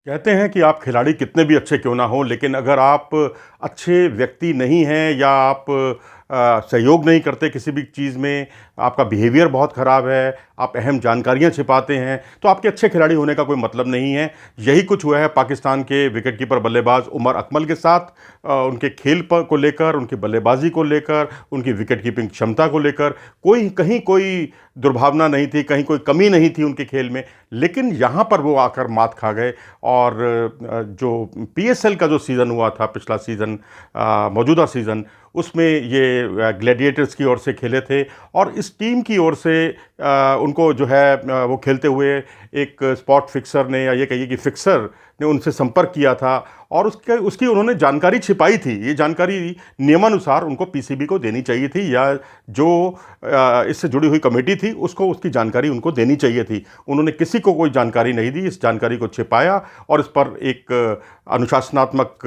कहते हैं कि आप खिलाड़ी कितने भी अच्छे क्यों ना हो, लेकिन अगर आप अच्छे व्यक्ति नहीं हैं या आप सहयोग नहीं करते किसी भी चीज़ में, आपका बिहेवियर बहुत ख़राब है, आप अहम जानकारियां छिपाते हैं, तो आपके अच्छे खिलाड़ी होने का कोई मतलब नहीं है। यही कुछ हुआ है पाकिस्तान के विकेटकीपर बल्लेबाज उमर अकमल के साथ। उनके खेल को लेकर, उनकी बल्लेबाजी को लेकर, उनकी विकेट कीपिंग क्षमता को लेकर कहीं कोई दुर्भावना नहीं थी, कहीं कोई कमी नहीं थी उनके खेल में, लेकिन यहाँ पर वो आकर मात खा गए। और जो पीएसएल का जो सीज़न हुआ था, पिछला सीज़न, मौजूदा सीज़न, उसमें ये ग्लैडिएटर्स की ओर से खेले थे और इस टीम की ओर से उनको जो है वो खेलते हुए एक स्पॉट फिक्सर ने, या ये कहिए कि फिक्सर ने उनसे संपर्क किया था और उसकी उन्होंने जानकारी छिपाई थी। ये जानकारी नियमानुसार उनको पीसीबी को देनी चाहिए थी, या जो इससे जुड़ी हुई कमेटी थी उसको उसकी जानकारी उनको देनी चाहिए थी। उन्होंने किसी को कोई जानकारी नहीं दी, इस जानकारी को छिपाया और इस पर एक अनुशासनात्मक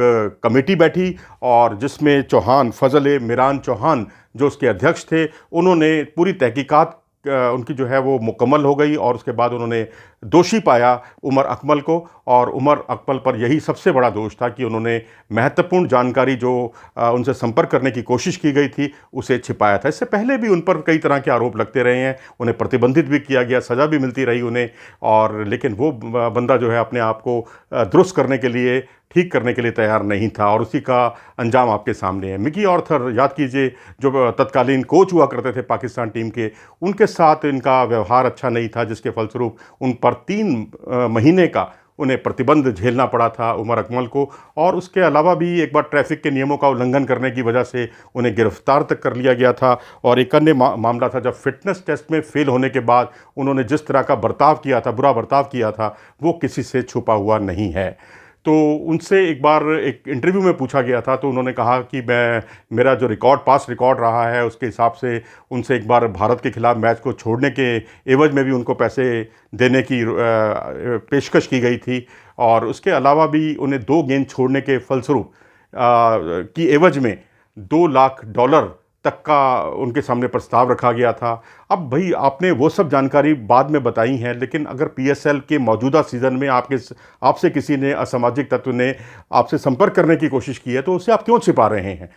कमेटी बैठी और जिसमें चौहान, फजल मिरान चौहान जो उसके अध्यक्ष थे, उन्होंने पूरी तहकीकात उनकी जो है वो मुकम्मल हो गई और उसके बाद उन्होंने दोषी पाया उमर अकमल को। और उमर अकमल पर यही सबसे बड़ा दोष था कि उन्होंने महत्वपूर्ण जानकारी जो उनसे संपर्क करने की कोशिश की गई थी उसे छिपाया था। इससे पहले भी उन पर कई तरह के आरोप लगते रहे हैं, उन्हें प्रतिबंधित भी किया गया, सज़ा भी मिलती रही उन्हें, और लेकिन वो बंदा जो है अपने आप को दुरुस्त करने के लिए, ठीक करने के लिए तैयार नहीं था और उसी का अंजाम आपके सामने है। मिकी आर्थर, याद कीजिए, जो तत्कालीन कोच हुआ करते थे पाकिस्तान टीम के, उनके साथ इनका व्यवहार अच्छा नहीं था, जिसके फलस्वरूप उन पर 3 महीने का उन्हें प्रतिबंध झेलना पड़ा था उमर अकमल को। और उसके अलावा भी एक बार ट्रैफिक के नियमों का उल्लंघन करने की वजह से उन्हें गिरफ्तार तक कर लिया गया था। और एक अन्य मामला था, जब फिटनेस टेस्ट में फेल होने के बाद उन्होंने जिस तरह का बर्ताव किया था, बुरा बर्ताव किया था, वो किसी से छुपा हुआ नहीं है। तो उनसे एक बार एक इंटरव्यू में पूछा गया था, तो उन्होंने कहा कि मेरा जो पास रिकॉर्ड रहा है उसके हिसाब से उनसे एक बार भारत के खिलाफ मैच को छोड़ने के एवज में भी उनको पैसे देने की पेशकश की गई थी। और उसके अलावा भी उन्हें 2 गेंद छोड़ने के फलस्वरूप की एवज में $2 लाख तक का उनके सामने प्रस्ताव रखा गया था। अब भाई, आपने वो सब जानकारी बाद में बताई हैं, लेकिन अगर पीएसएल के मौजूदा सीज़न में आपसे किसी ने, असामाजिक तत्व ने आपसे संपर्क करने की कोशिश की है, तो उसे आप क्यों छिपा रहे हैं?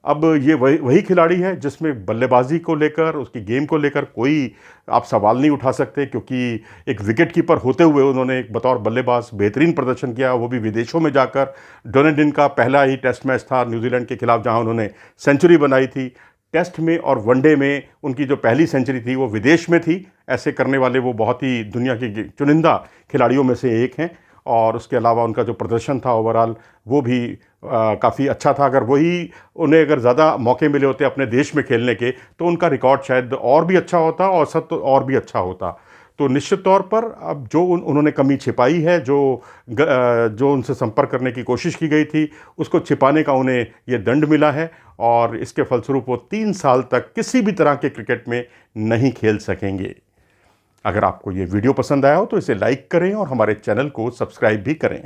अब ये वही खिलाड़ी है जिसमें बल्लेबाजी को लेकर, उसकी गेम को लेकर कोई आप सवाल नहीं उठा सकते, क्योंकि एक विकेट कीपर होते हुए उन्होंने एक बतौर बल्लेबाज बेहतरीन प्रदर्शन किया, वो भी विदेशों में जाकर। डोनेडिन का पहला ही टेस्ट मैच था न्यूजीलैंड के खिलाफ, जहां उन्होंने सेंचुरी बनाई थी। टेस्ट में और वनडे में उनकी जो पहली सेंचुरी थी वो विदेश में थी। ऐसे करने वाले वो बहुत ही दुनिया के चुनिंदा खिलाड़ियों में से एक हैं। और उसके अलावा उनका जो प्रदर्शन था ओवरऑल, वो भी काफ़ी अच्छा था। अगर उन्हें अगर ज़्यादा मौके मिले होते अपने देश में खेलने के, तो उनका रिकॉर्ड शायद और भी अच्छा होता, औसत तो और भी अच्छा होता। तो निश्चित तौर पर अब जो उन्होंने कमी छिपाई है, जो उनसे संपर्क करने की कोशिश की गई थी, उसको छिपाने का उन्हें ये दंड मिला है और इसके फलस्वरूप वो 3 साल तक किसी भी तरह के क्रिकेट में नहीं खेल सकेंगे। अगर आपको ये वीडियो पसंद आया हो तो इसे लाइक करें और हमारे चैनल को सब्सक्राइब भी करें।